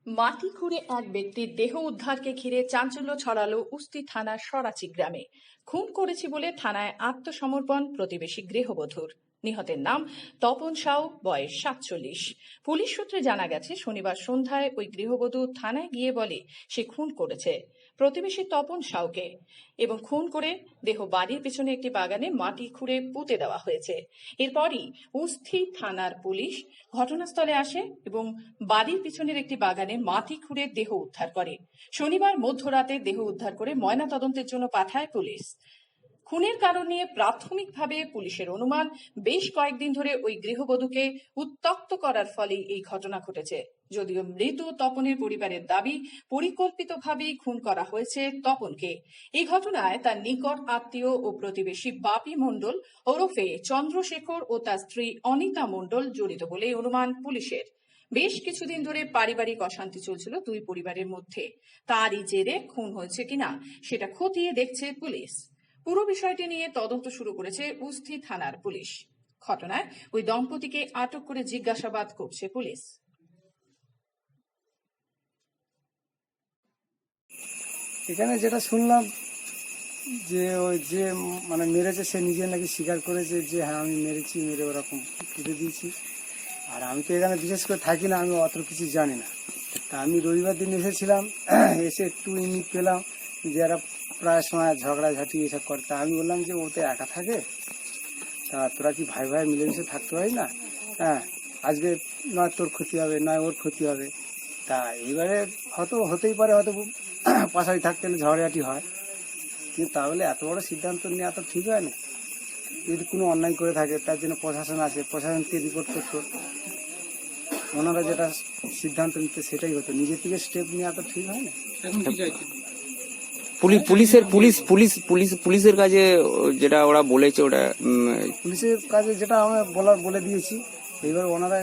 মাটি খুঁড়ে এক ব্যক্তির দেহ উদ্ধারকে ঘিরে চাঞ্চল্য ছড়ালো উস্তি থানার সরাচি গ্রামে। খুন করেছি বলে থানায় আত্মসমর্পণ প্রতিবেশী গৃহবধূর। নিহতের নাম তপন সাউ, বয়স 47। পুলিশ সূত্রে জানা গেছে, শনিবার সন্ধ্যায় ওই গৃহবধূ থানায় গিয়ে বলে সে খুন করেছে প্রতিবেশী তপন সাউকে এবং খুন করে দেহ বাড়ির পেছনে একটি বাগানে মাটি খুঁড়ে পুঁতে দেওয়া হয়েছে। এরপরই উস্থি থানার পুলিশ ঘটনাস্থলে আসে এবং বাড়ির পিছনের একটি বাগানে মাটি খুঁড়ে দেহ উদ্ধার করে। শনিবার মধ্যরাতে দেহ উদ্ধার করে ময়নাতদন্তের জন্য পাঠায় পুলিশ। খুনের কারণ নিয়ে প্রাথমিকভাবে পুলিশের অনুমান, বেশ কয়েকদিন ধরে ওই গৃহবধূকে উত্ত্যক্ত করার ফলেই এই ঘটনা ঘটেছে। যদিও মৃত তপনের পরিবারের দাবি, পরিকল্পিতভাবেই খুন করা হয়েছে তপনকে। এই ঘটনায় তার নিকট আত্মীয় ও প্রতিবেশী বাপি মণ্ডল ওরফে চন্দ্রশেখর ও তার স্ত্রী অনিতা মণ্ডল জড়িত বলে অনুমান পুলিশের। বেশ কিছুদিন ধরে পারিবারিক অশান্তি চলছিল দুই পরিবারের মধ্যে। তারই জেরে খুন হয়েছে কিনা সেটা খতিয়ে দেখছে পুলিশ। পুরো বিষয়টি নিয়ে তদন্ত শুরু করেছে উস্থি থানার পুলিশ। ঘটনায় ওই দম্পতিকে আটক করে জিজ্ঞাসাবাদ করছে পুলিশ। এখানে যেটা শুনলাম যে ওই যে মানে মেরেছে সে নিজে নাকি স্বীকার করেছে যে হ্যাঁ আমি মেরেছি, মেরে ওরকম কেটে দিয়েছি। আর আমি তো এখানে বিশেষ করে থাকি না, আমি অত কিছু জানি না। তা আমি রবিবার দিন এসেছিলাম, এসে একটু ইঙ্গিত পেলাম যে এরা প্রায় সময় ঝগড়াঝাটি এসব করে। তা আমি বললাম যে ও তো একা থাকে, তা তোরা কি ভাই ভাই মিলেমিশে থাকতে হয় না? হ্যাঁ, আজকে নয় তোর ক্ষতি হবে, নয় ওর ক্ষতি হবে। তা এইবারে হয়তো হতেই পারে, হয়তো পাশাপাশি থাকতে গেলে ঝগড়াঝাটি হয়, কিন্তু তাহলে এত বড় সিদ্ধান্ত নেওয়া তো ঠিক হয় না। যদি কোনো অন্যায় করে থাকে তার জন্য প্রশাসন আছে, প্রশাসনকে রিপোর্ট করতো, ওনারা যেটা সিদ্ধান্ত নিতে সেটাই হতো। নিজের থেকে স্টেপ নেওয়া তো ঠিক হয় না। পুলিশের কাছে যেটা ওরা বলেছে, ওটা পুলিশের কাছে যেটা আমরা বলে দিয়েছি। এবার ওনারা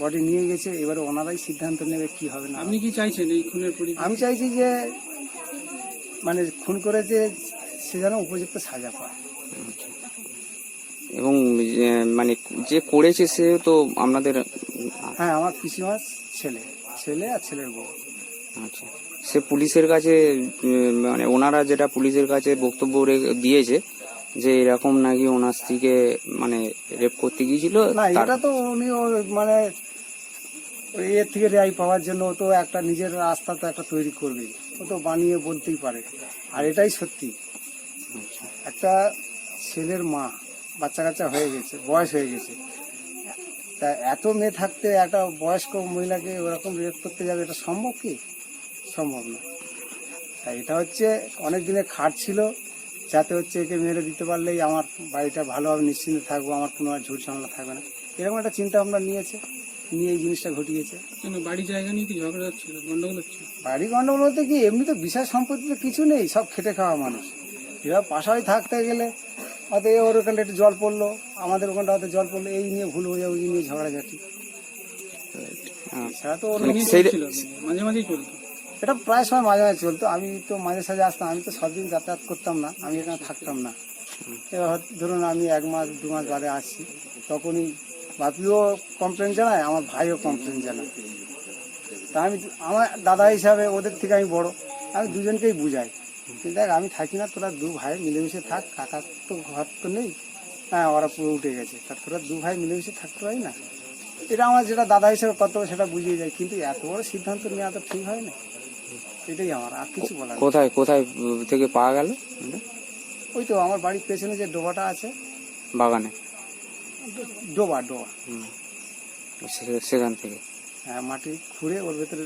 বডি নিয়ে গেছে, এবার ওনারাই সিদ্ধান্ত নেবে কি হবে না। আপনি কি চাইছেন এই খুনের আমি চাইছি যে মানে খুন করেছে সে যেন উপযুক্ত সাজা পায়। এবং মানে যে করেছে সে তো আপনাদের? হ্যাঁ, আমার পিসিমার ছেলে আর ছেলের বউ। আচ্ছা, সে পুলিশের কাছে মানে ওনারা যেটা পুলিশের কাছে বক্তব্য দিয়েছে যে এরকম নাকি ওনার স্ত্রীকে মানে রেপ করতে গিয়েছিল। না, এটা তো উনি মানে এর থেকে রেহাই পাওয়ার জন্য ও তো একটা নিজের রাস্তা তো একটা তৈরি করবে, ও তো বানিয়ে বলতেই পারে। আর এটাই সত্যি, একটা ছেলের মা, বাচ্চা কাচ্চা হয়ে গেছে, বয়স হয়ে গেছে, তা এত মেয়ে থাকতে একটা বয়স্ক মহিলাকে ওরকম রেপ করতে যাবে, এটা সম্ভব কি? সম্ভব না। তাই এটা হচ্ছে অনেক দিনের খাট ছিল, যাতে হচ্ছে একে মেরে দিতে পারলেই আমার বাড়িটা ভালোভাবে নিশ্চিন্তে থাকবো, আমার কোনো আর ঝুট ঝামেলা থাকবে না, এরকম একটা চিন্তা ভাবনা নিয়ে এই জিনিসটা ঘটিয়েছে। বাড়ি জায়গা নিয়ে কি ঝগড়া হচ্ছিল, গন্ডগোল হচ্ছে? বাড়ি গন্ডগোল বলতে কি, এমনি তো বিষয় সম্পত্তিতে কিছু নেই, সব খেটে খাওয়া মানুষ। এবার পাশাপাশি থাকতে গেলে হয়তো ওর ওখানটা একটু জল পড়লো, আমাদের ওখানটা হয়তো জল পড়লো, এই নিয়ে ভুল হয়ে যাবে, এই নিয়ে ঝগড়াঝাটি। সেটা তো মাঝে মাঝেই চলতো, এটা প্রায় সময় মাঝে মাঝে চলতো। আমি তো মাঝে সাঝে আসতাম, আমি তো সব দিন যাতায়াত করতাম না, আমি এখানে থাকতাম না। এবার ধরুন আমি 1 মাস 2 মাস বাদে আসছি, তখনই বাপিও কমপ্লেন জানায়, আমার ভাইও কমপ্লেন জানায়। তা আমি আমার দাদা হিসাবে ওদের থেকে আমি বড়, আমি দুজনকেই বুঝাই, কিন্তু দেখ আমি থাকি না, তোরা 2 ভাই মিলেমিশে থাক, কাকার তো ঘর তো নেই, হ্যাঁ ওরা পুরো উঠে গেছে, তা তোরা 2 ভাই মিলেমিশে থাকতে পারি না। এটা আমার যেটা দাদা হিসেবে কত সেটা বুঝিয়ে যায়, কিন্তু এত বড় সিদ্ধান্ত নেওয়া তো ঠিক হয় না। এটাই আমার, আর কিছু বলার। কোথায় কোথায় থেকে পাওয়া গেল? ওই তো আমার বাড়ির পেছনে যে ডোবাটা আছে, বাগানে ডোবা। সেখান থেকে হ্যাঁ, মাটি খুঁড়ে ওর ভেতরে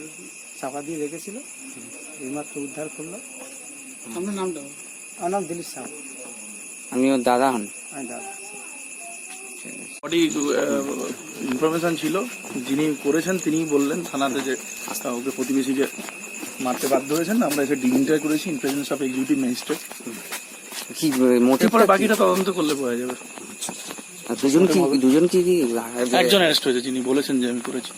চাপা দিয়ে রেখেছিল, এইমাত্র উদ্ধার করলো। আপনার নামটা? আমার নাম দিলীপ সাহা। আপনি ওর দাদা হন? আমি দাদা। বডি ইনফরমেশন ছিল, যিনি করেছেন তিনি বললেন থানাতে যে ওকে প্রতিবেশীকে মারতে বাধ্য হয়েছেন। আমরা এসে ডিগনিটার করেছি in presence of executive magistrate. কি মোটিভ? বাকিটা তদন্ত করলে পাওয়া যাবে। দুজন কি একজন অ্যারেস্ট হয়েছে যিনি বলেছেন যে আমি করেছি।